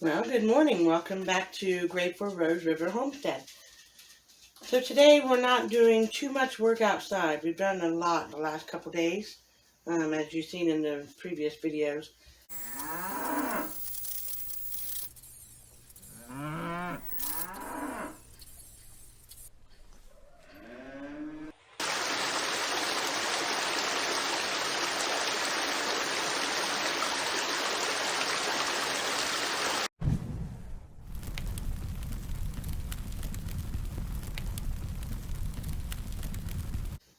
Well, good morning. Welcome back to Grateful Rose River Homestead. So today we're not doing too much work outside. We've done a lot the last couple days, as you've seen in the previous videos.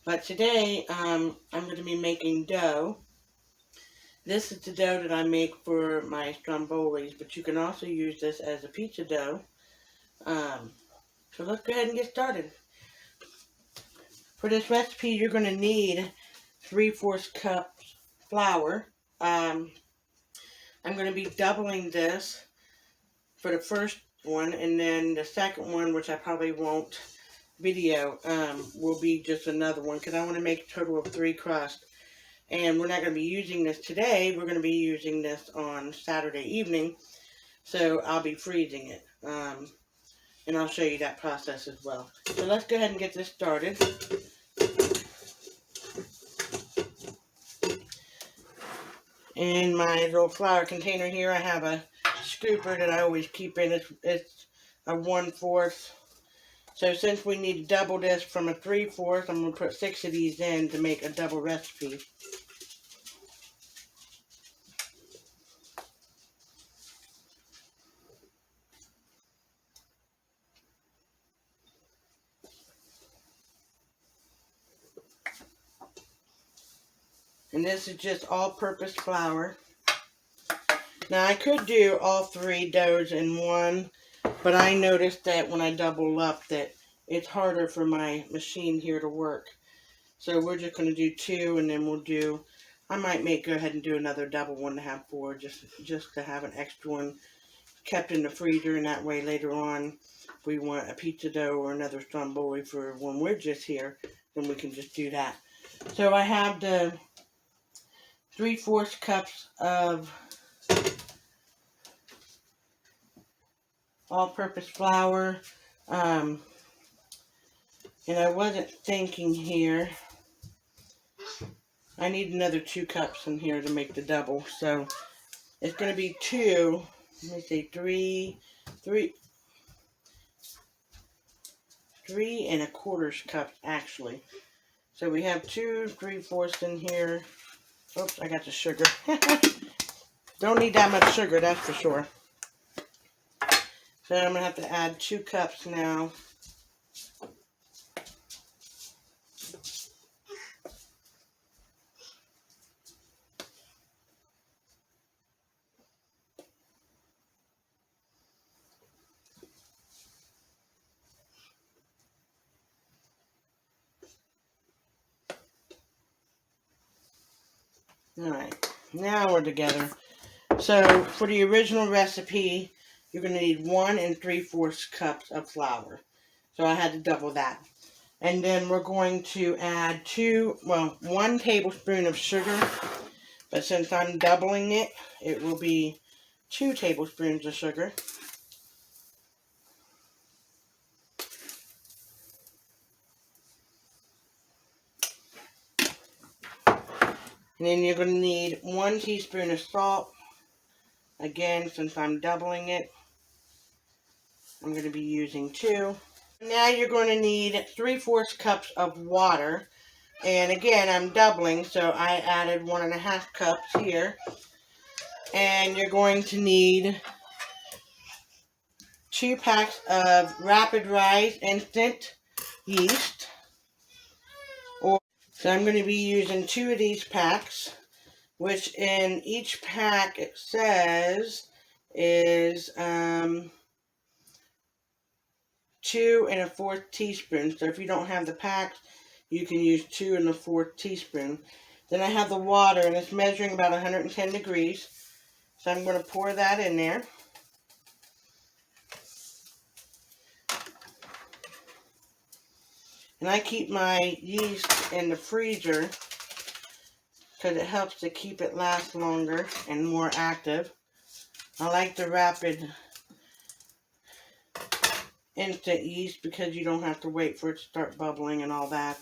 But today I'm going to be making dough. This is the dough that I make for my strombolis, but you can also use this as a pizza dough. So let's go ahead and get started. For this recipe, you're going to need 3/4 cups flour. I'm going to be doubling this for the first one, and then the second one, which I probably won't video, will be just another one because I want to make a total of 3 crusts. And we're not going to be using this today. We're going to be using this on Saturday evening, so I'll be freezing it, and I'll show you that process as well. So let's go ahead and get this started. In my little flour container here, I have a scooper that I always keep in. It's a 1/4. So since we need to double this from a 3/4, I'm going to put 6 of these in to make a double recipe. And this is just all-purpose flour. Now I could do all 3 doughs in one, but I noticed that when I double up that it's harder for my machine here to work. So we're just going to do 2, and then we'll do, I might go ahead and do another double one to have 4, just to have an extra one kept in the freezer, and that way later on if we want a pizza dough or another stromboli for when we're just here, then we can just do that. So I have the 3/4 cups of all-purpose flour, and I wasn't thinking here, I need another 2 cups in here to make the double, so it's going to be 2, let me see, 3 3¼ cups actually. So we have 2 3/4 in here. Oops, I got the sugar. Don't need that much sugar, that's for sure. So I'm going to have to add 2 cups now. Alright, now we're together. So for the original recipe, you're going to need 1 3/4 cups of flour. So I had to double that. And then we're going to add 1 tablespoon of sugar. But since I'm doubling it, it will be 2 tablespoons of sugar. And then you're going to need 1 teaspoon of salt. Again, since I'm doubling it, I'm going to be using 2. Now you're going to need 3/4 cups of water. And again, I'm doubling, so I added 1½ cups here. And you're going to need 2 packs of Rapid Rise Instant Yeast. So I'm going to be using 2 of these packs, which in each pack it says is 2 1/4 teaspoons. So if you don't have the packs, you can use 2 1/4 teaspoon. Then I have the water, and it's measuring about 110 degrees. So I'm going to pour that in there. And I keep my yeast in the freezer because it helps to keep it last longer and more active. I like the rapid instant yeast because you don't have to wait for it to start bubbling and all that.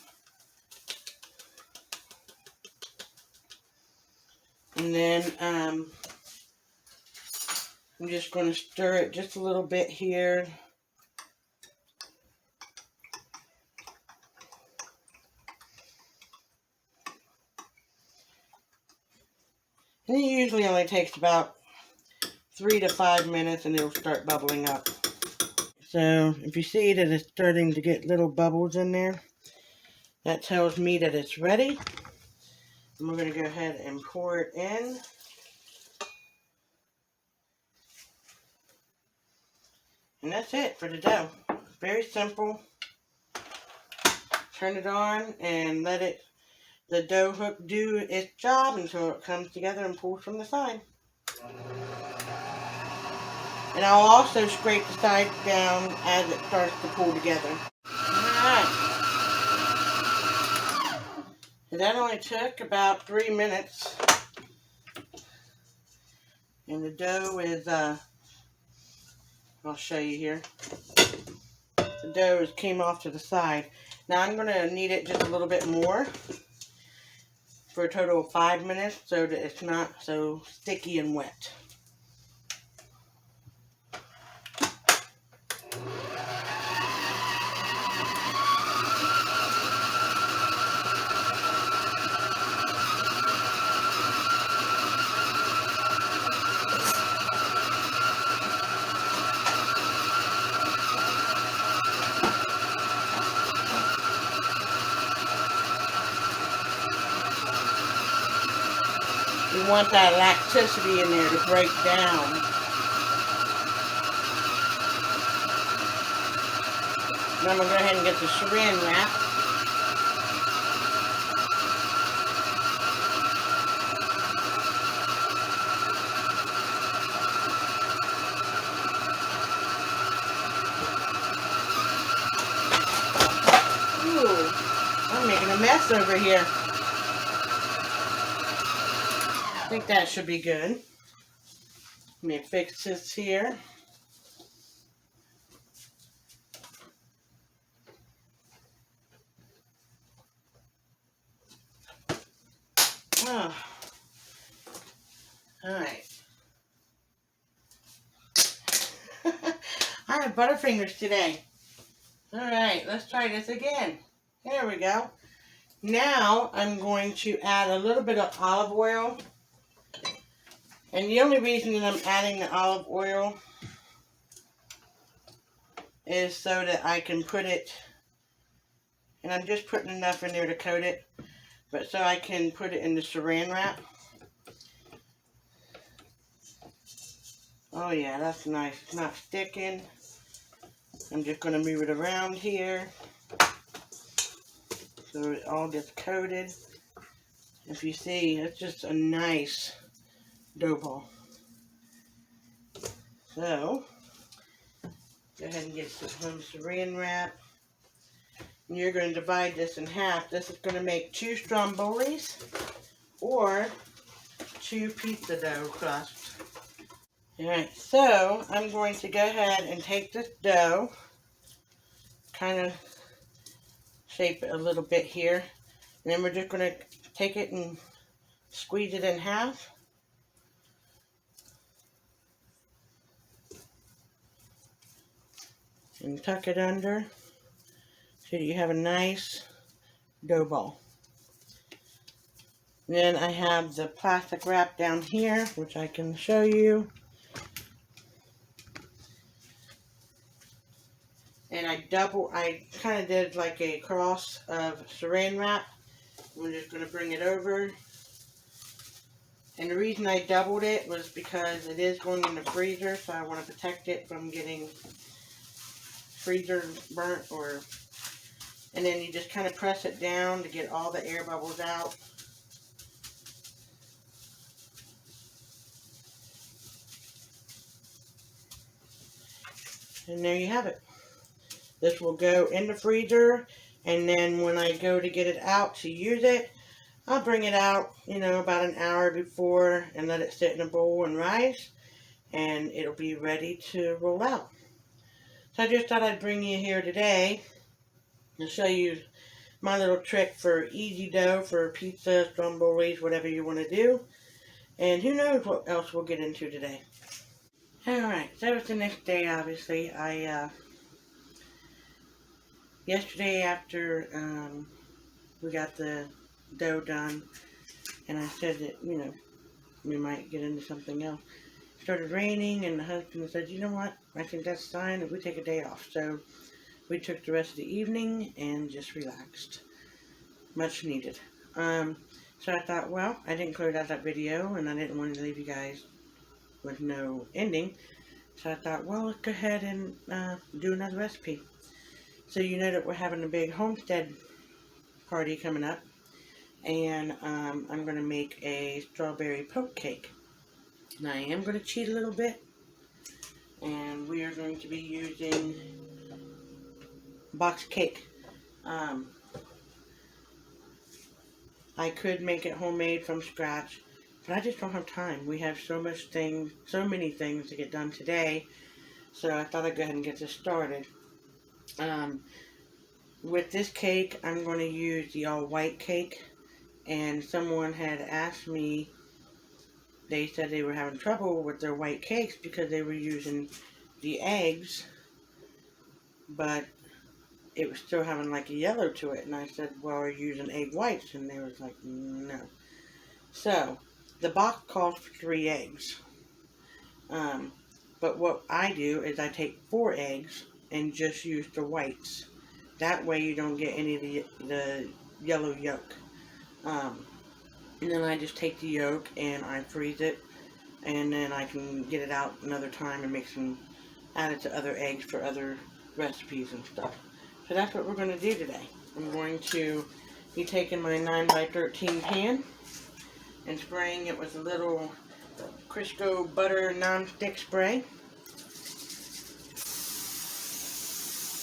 And then I'm just going to stir it just a little bit here. And it usually only takes about 3 to 5 minutes and it'll start bubbling up. So if you see that it's starting to get little bubbles in there, that tells me that it's ready. And we're going to go ahead and pour it in. And that's it for the dough. Very simple. Turn it on and let the dough hook do its job until it comes together and pulls from the side. And I'll also scrape the side down as it starts to pull together. Alright. And that only took about 3 minutes. And the dough is, I'll show you here. The dough came off to the side. Now I'm going to knead it just a little bit more for a total of 5 minutes so that it's not so sticky and wet. We want that elasticity in there to break down. Then I'm going to go ahead and get the saran wrap. Ooh, I'm making a mess over here. I think that should be good. Let me fix this here. Oh. Alright. I have Butterfingers today. Alright, let's try this again. There we go. Now I'm going to add a little bit of olive oil. And the only reason that I'm adding the olive oil is so that I can put it, and I'm just putting enough in there to coat it, but so I can put it in the saran wrap. Oh yeah, that's nice. It's not sticking. I'm just going to move it around here so it all gets coated. If you see, it's just a nice dough ball. So, go ahead and get some saran wrap. And you're going to divide this in half. This is going to make 2 strombolis or 2 pizza dough crusts. Alright, so I'm going to go ahead and take this dough, kind of shape it a little bit here, and then we're just going to take it and squeeze it in half. And tuck it under so that you have a nice dough ball. Then I have the plastic wrap down here, which I can show you. And I kind of did like a cross of saran wrap. We're just going to bring it over. And the reason I doubled it was because it is going in the freezer, so I want to protect it from getting freezer burnt, and then you just kind of press it down to get all the air bubbles out. And there you have it. This will go in the freezer, and then when I go to get it out to use it, I'll bring it out, about an hour before and let it sit in a bowl and rise. and it'll be ready to roll out. So I just thought I'd bring you here today to show you my little trick for easy dough for pizza, strombolis, whatever you want to do. And who knows what else we'll get into today. Alright, so it's the next day, obviously. Yesterday after we got the dough done, and I said that, we might get into something else. It started raining, and the husband said, you know what, I think that's a sign that we take a day off. So we took the rest of the evening and just relaxed. Much needed. So I thought, well, I didn't close out that video, and I didn't want to leave you guys with no ending. So I thought, well, let's go ahead and do another recipe. So you know that we're having a big homestead party coming up, and I'm going to make a strawberry poke cake. Now I am going to cheat a little bit, and we are going to be using box cake. I could make it homemade from scratch, but I just don't have time. We have so many things to get done today, so I thought I'd go ahead and get this started. With this cake, I'm going to use the all-white cake, and someone had asked me, they said they were having trouble with their white cakes because they were using the eggs, but it was still having like a yellow to it, and I said, well, are you using egg whites? And they was like, no. So, the box calls for 3 eggs, but what I do is I take 4 eggs and just use the whites. That way you don't get any of the yellow yolk. And then I just take the yolk and I freeze it, and then I can get it out another time and add it to other eggs for other recipes and stuff. So that's what we're going to do today. I'm going to be taking my 9x13 pan and spraying it with a little Crisco butter non-stick spray.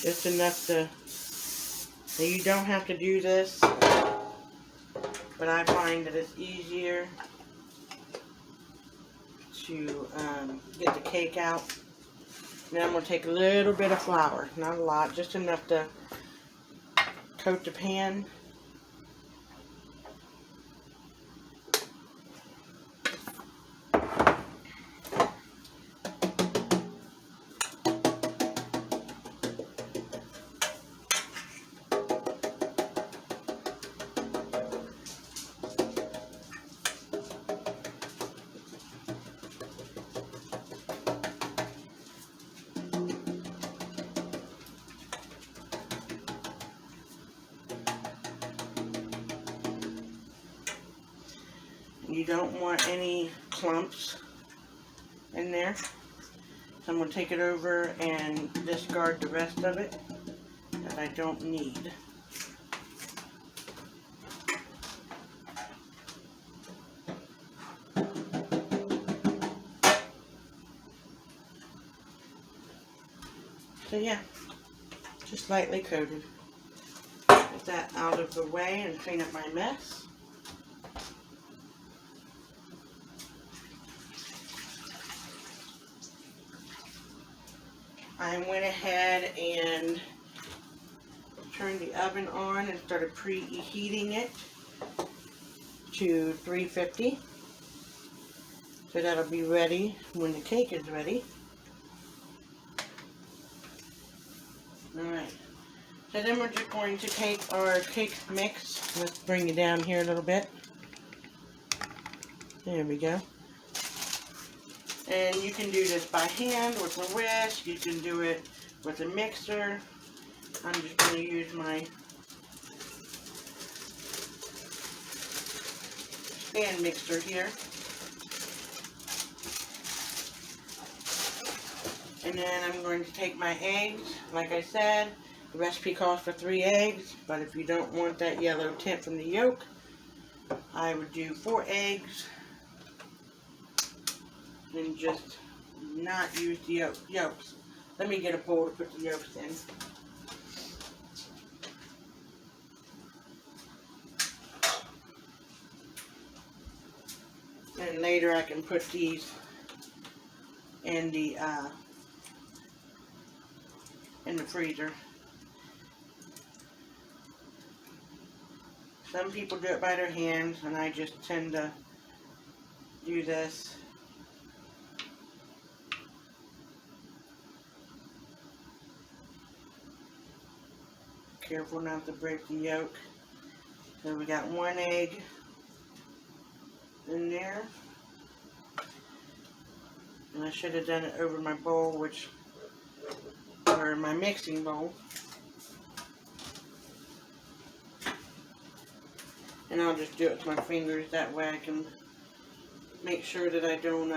Just enough to, now you don't have to do this, but I find that it's easier to get the cake out. Then I'm going to take a little bit of flour, not a lot, just enough to coat the pan. You don't want any clumps in there. So I'm going to take it over and discard the rest of it that I don't need. So yeah, just lightly coated. Get that out of the way and clean up my mess. I went ahead and turned the oven on and started preheating it to 350. So that'll be ready when the cake is ready. Alright, so then we're just going to take our cake mix. Let's bring it down here a little bit. There we go. And you can do this by hand with a whisk. You can do it with a mixer. I'm just going to use my stand mixer here. And then I'm going to take my eggs. Like I said, the recipe calls for 3 eggs, but if you don't want that yellow tint from the yolk, I would do 4 eggs and just not use the yolks. Let me get a bowl to put the yolks in. And later I can put these in the freezer. Some people do it by their hands, and I just tend to do this. Careful not to break the yolk. So we got 1 egg in there. And I should have done it over my bowl, or my mixing bowl. And I'll just do it with my fingers, that way I can make sure that I don't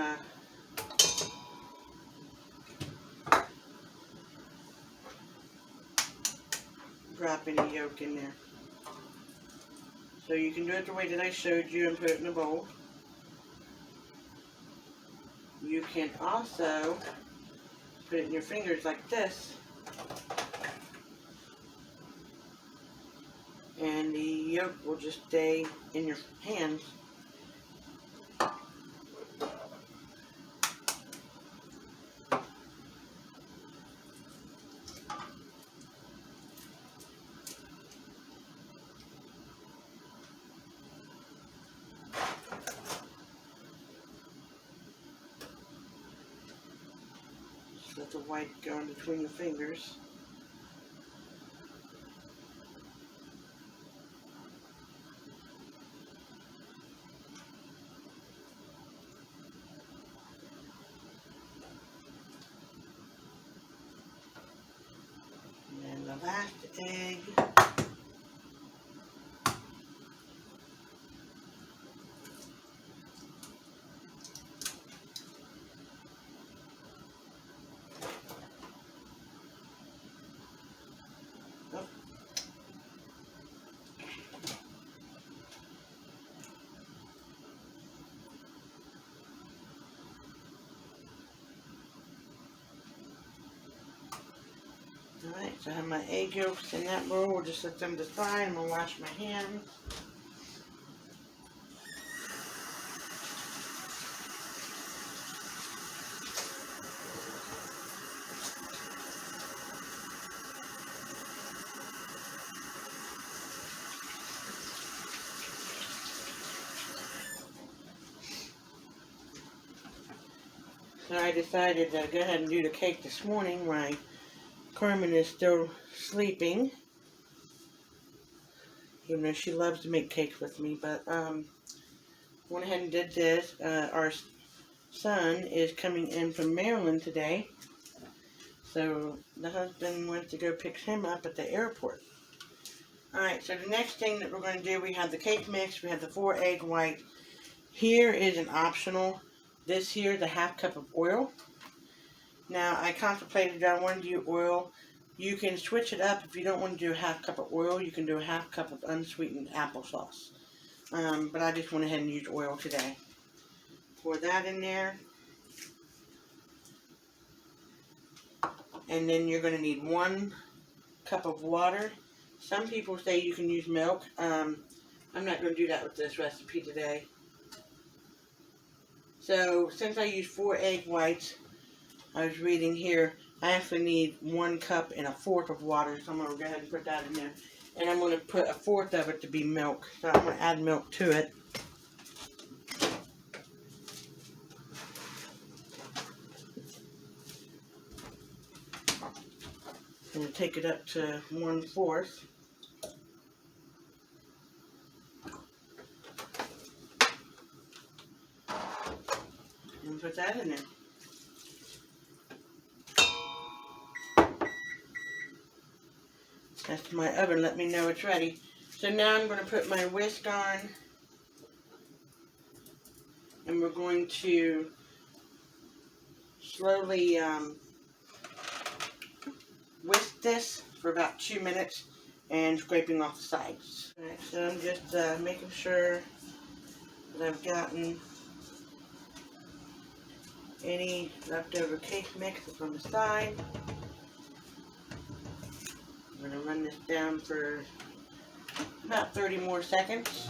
drop any yolk in there. So you can do it the way that I showed you and put it in a bowl. You can also put it in your fingers like this, and the yolk will just stay in your hands. Let the white go in between the fingers. And then the last egg. Alright, so I have my egg yolks in that bowl. We'll just set them to the side. I'm going to wash my hands. So I decided to go ahead and do the cake this morning while Carmen is still sleeping, even though she loves to make cakes with me. But went ahead and did this. Our son is coming in from Maryland today, so the husband went to go pick him up at the airport. Alright, so the next thing that we're going to do, we have the cake mix. We have the 4 egg white. Here is an optional. This here is a ½ cup of oil. Now, I contemplated that I wanted to do oil. You can switch it up. If you don't want to do a ½ cup of oil, you can do a ½ cup of unsweetened applesauce. But I just went ahead and used oil today. Pour that in there. And then you're going to need 1 cup of water. Some people say you can use milk. I'm not going to do that with this recipe today. So, since I used 4 egg whites, I was reading here, I actually need 1 cup and 1/4 of water, so I'm going to go ahead and put that in there. And I'm going to put 1/4 of it to be milk, so I'm going to add milk to it. I'm going to take it up to 1/4. And put that in there. That's my oven. Let me know it's ready. So now I'm going to put my whisk on. And we're going to slowly whisk this for about 2 minutes and scraping off the sides. Alright, so I'm just making sure that I've gotten any leftover cake mix that's on the side. I'm going to run this down for about 30 more seconds.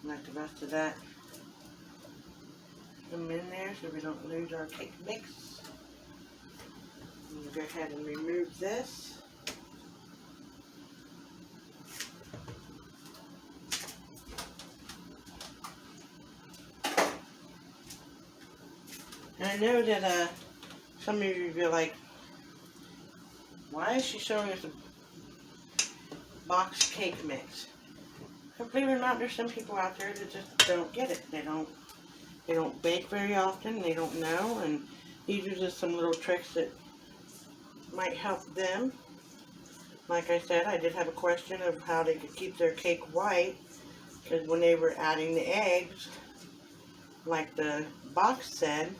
Like the rest of that. Put them in there so we don't lose our cake mix. We'll go ahead and remove this. And I know that some of you will be like, why is she showing us a boxed cake mix? And believe it or not, there's some people out there that just don't get it. They don't bake very often. They don't know, and these are just some little tricks that might help them. Like I said, I did have a question of how they could keep their cake white, because when they were adding the eggs, like the box said,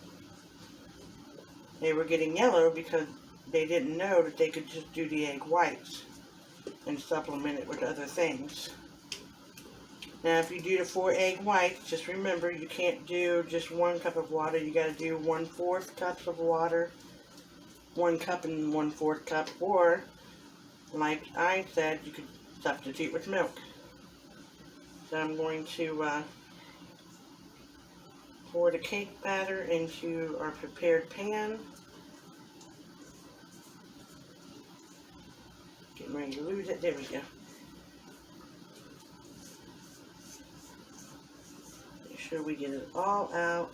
they were getting yellow because they didn't know that they could just do the egg whites and supplement it with other things. Now, if you do the 4 egg whites, just remember you can't do just 1 cup of water. You got to do 1/4 cups of water, 1 cup and 1/4 cup, or like I said, you could substitute with milk. So I'm going to pour the cake batter into our prepared pan. Getting ready to lose it. There we go. Make sure we get it all out.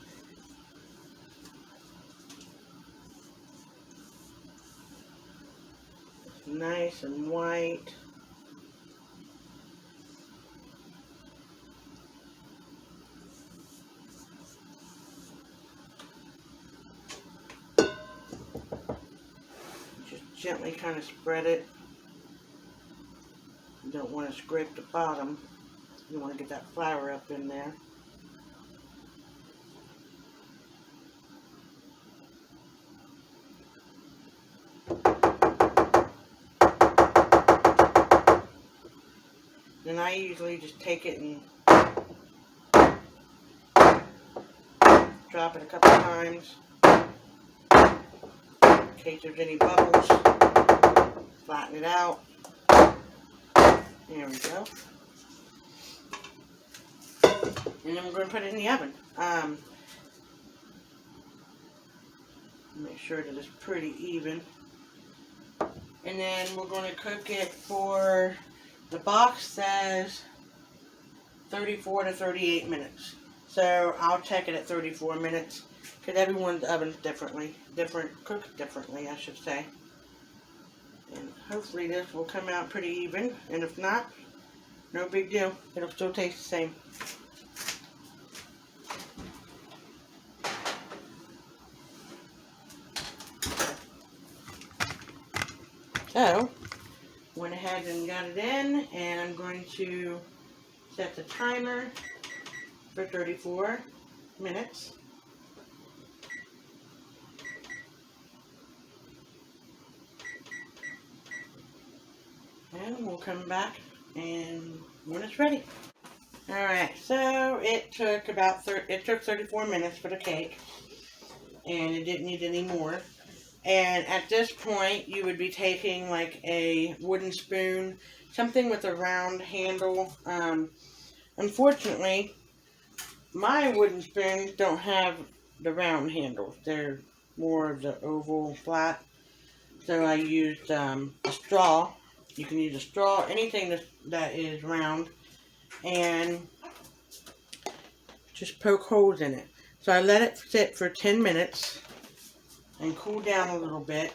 Nice and white. Just gently kind of spread it. You don't want to scrape the bottom. You want to get that flour up in there. And I usually just take it and drop it a couple times in case there's any bubbles. Flatten it out. There we go. And then we're going to put it in the oven. Make sure that it's pretty even. And then we're going to cook it for, the box says 34 to 38 minutes. So I'll check it at 34 minutes because everyone's oven's cooked differently, I should say. And hopefully this will come out pretty even, and if not, no big deal. It'll still taste the same. So, went ahead and got it in, and I'm going to set the timer for 34 minutes. And we'll come back and when it's ready. Alright, so it took about 34 minutes for the cake, and it didn't need any more. And at this point, you would be taking like a wooden spoon, something with a round handle. Unfortunately, my wooden spoons don't have the round handles. They're more of the oval flat. So I used a straw. You can use a straw, anything that is round, and just poke holes in it. So I let it sit for 10 minutes and cool down a little bit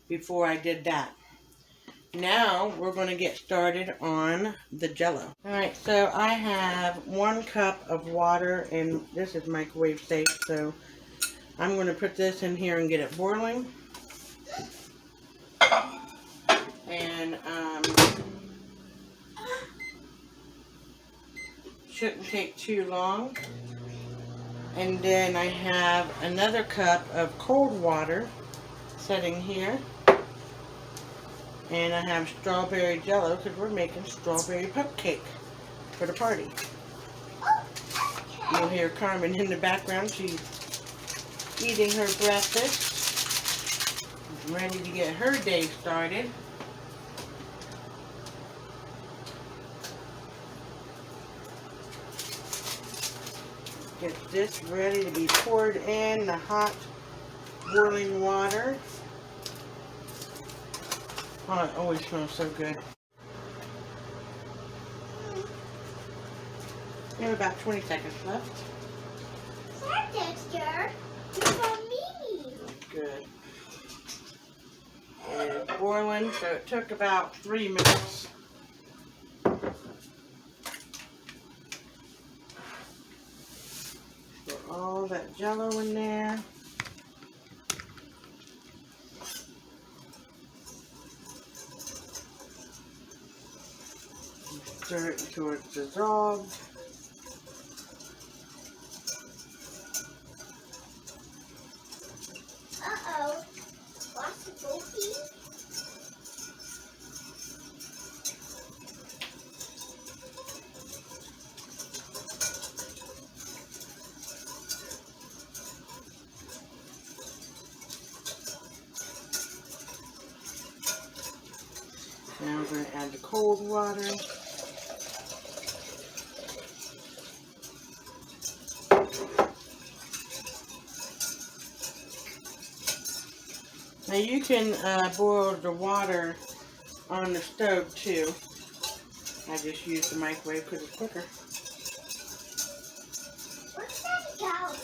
before I did that. Now we're going to get started on the Jell-O. Alright, so I have 1 cup of water, and this is microwave safe, so I'm going to put this in here and get it boiling. And shouldn't take too long. And then I have another cup of cold water sitting here. And I have strawberry Jell-O because we're making strawberry pup cake for the party. You'll hear Carmen in the background. She's eating her breakfast. She's ready to get her day started. Get this ready to be poured in the hot boiling water. Oh, it always smells so good. We have about 20 seconds left. That texture is for me. Good. And it's boiling, so it took about 3 minutes. Put all that Jell-O in there. Stir it until it's dissolved. Uh-oh. What's the cookie? Now we're going to add the cold water. Now you can boil the water on the stove too. I just use the microwave because it's quicker. Where's that go?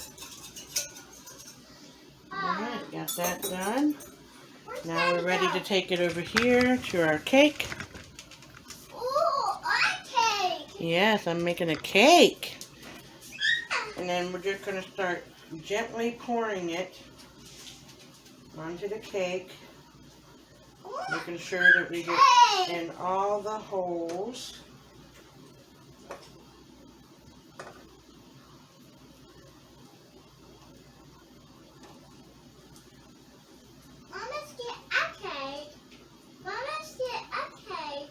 Alright, got that done. Where's Now we're that ready go? to take it over here to our cake. Ooh, a cake. Yes, I'm making a cake. And then we're just going to start gently pouring it onto the cake. Making sure that we get in all the holes. Mama's get a cake. Mama's get a cake.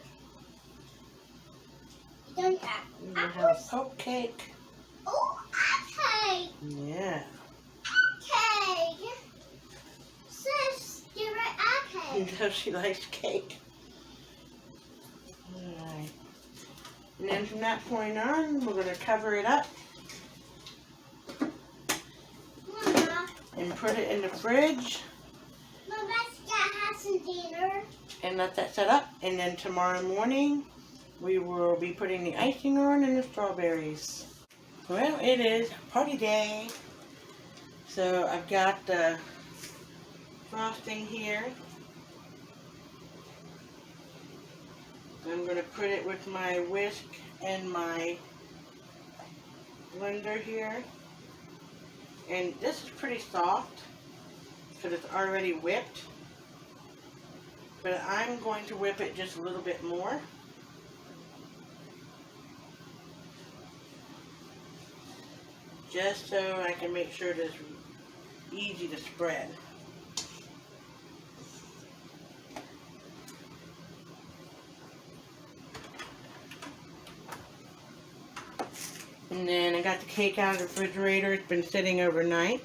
You don't have. We're going to have a poke cake. Ooh, a cake. Yeah. Cake. Sis, give her a cake. You know she likes cake. Alright. And then from that point on, we're going to cover it up Mama, and put it in the fridge Mama's got have some dinner. and let that set up. And then tomorrow morning, we will be putting the icing on and the strawberries. Well, it is party day. So I've got the frosting here. I'm going to put it with my whisk and my blender here. And this is pretty soft because it's already whipped. But I'm going to whip it just a little bit more. Just so I can make sure it's easy to spread. And then I got the cake out of the refrigerator. It's been sitting overnight.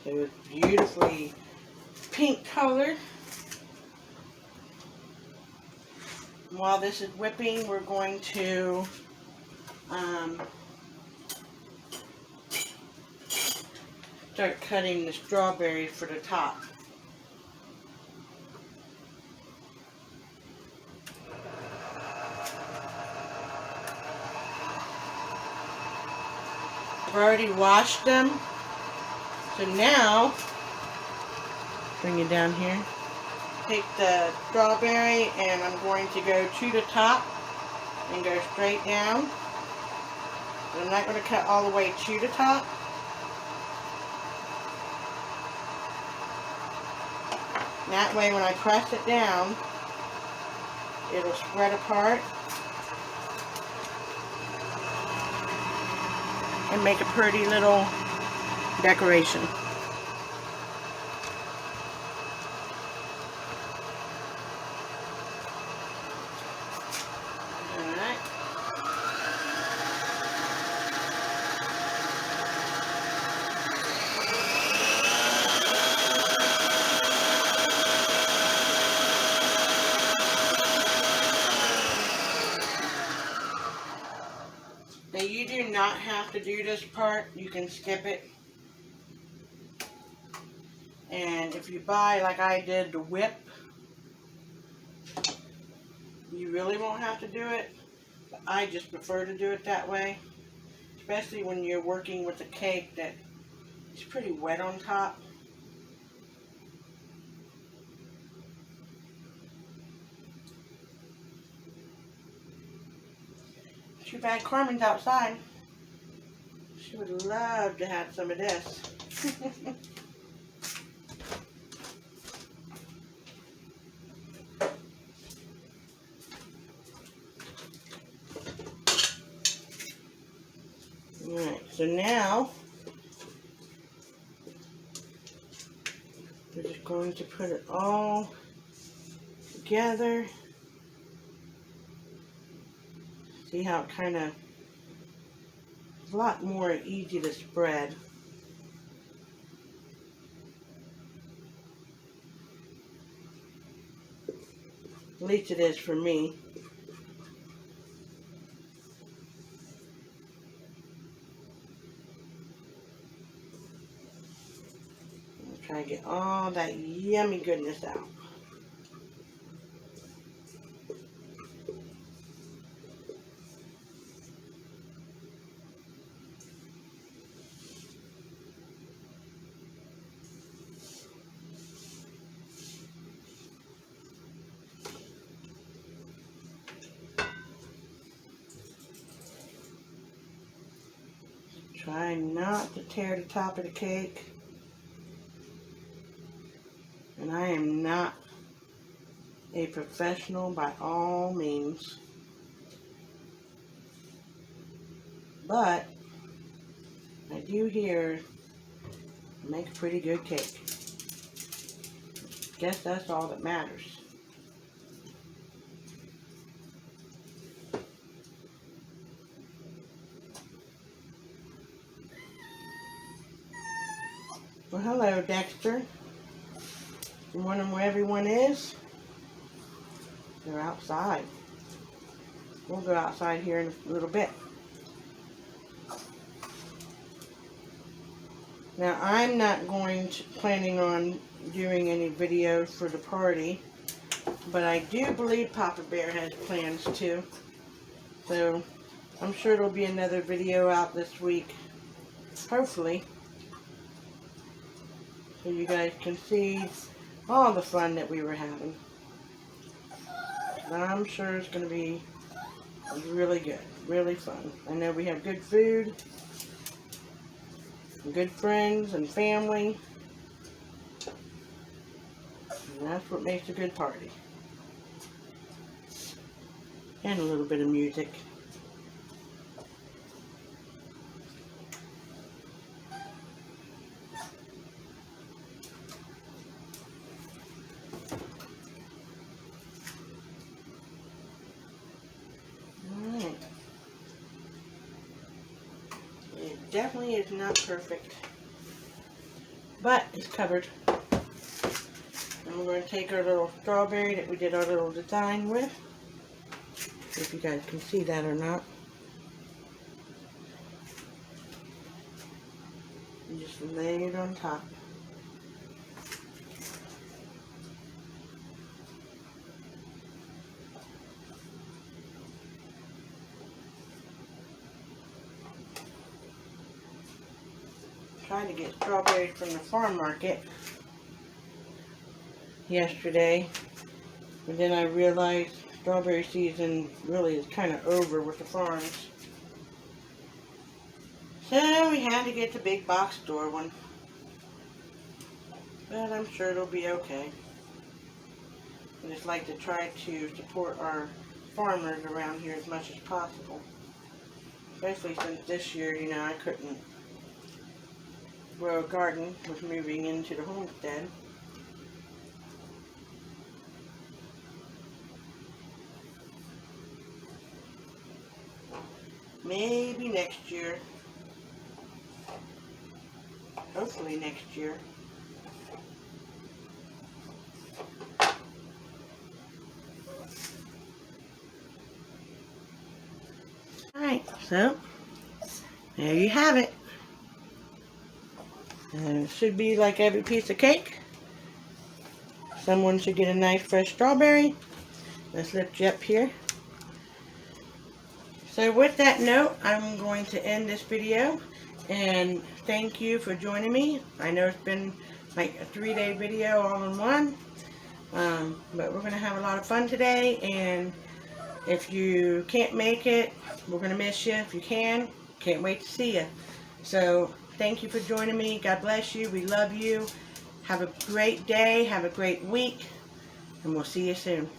So it's beautifully pink colored. While this is whipping, we're going to start cutting the strawberries for the top. I've already washed them. So now, bring it down here. Take the strawberry and I'm going to go to the top and go straight down. But I'm not going to cut all the way to the top. And that way when I press it down, it'll spread apart and make a pretty little decoration. Alright. Now you do not have to do this part. You can skip it. And if you buy, like I did, the whip, you really won't have to do it. But I just prefer to do it that way. Especially when you're working with a cake that is pretty wet on top. Too bad Carmen's outside. She would love to have some of this. Alright, so now we're just going to put it all together. See how it kind of, a lot more easy to spread. At least it is for me. Try to get all that yummy goodness out. Try not to tear the top of the cake. And I am not a professional by all means. But I do hear I make a pretty good cake. Guess that's all that matters. Well, hello, Dexter. You wondering where everyone is? They're outside. We'll go outside here in a little bit. Now, I'm not planning on doing any videos for the party, but I do believe Papa Bear has plans to. So, I'm sure there'll be another video out this week, hopefully, so you guys can see all the fun that we were having. I'm sure it's going to be really good, really fun. I know we have good food, good friends and family, and that's what makes a good party. And a little bit of music. Alright. It definitely is not perfect, but it's covered. And we're going to take our little strawberry that we did our little design with. See if you guys can see that or not. And just lay it on top. Tried to get strawberries from the farm market yesterday, and then I realized strawberry season really is kind of over with the farms. So we had to get the big box store one. But I'm sure it'll be okay. I just like to try to support our farmers around here as much as possible. Especially since this year, you know, I couldn't grow a garden with moving into the homestead. Maybe next year. Hopefully next year. Alright, so There you have it. And it should be like every piece of cake. Someone should get a nice fresh strawberry. Let's lift you up here. So with that note, I'm going to end this video. And thank you for joining me. I know it's been like a 3-day video all in one. But we're going to have a lot of fun today. And if you can't make it, we're going to miss you. If you can, can't wait to see you. So thank you for joining me. God bless you. We love you. Have a great day. Have a great week. And we'll see you soon.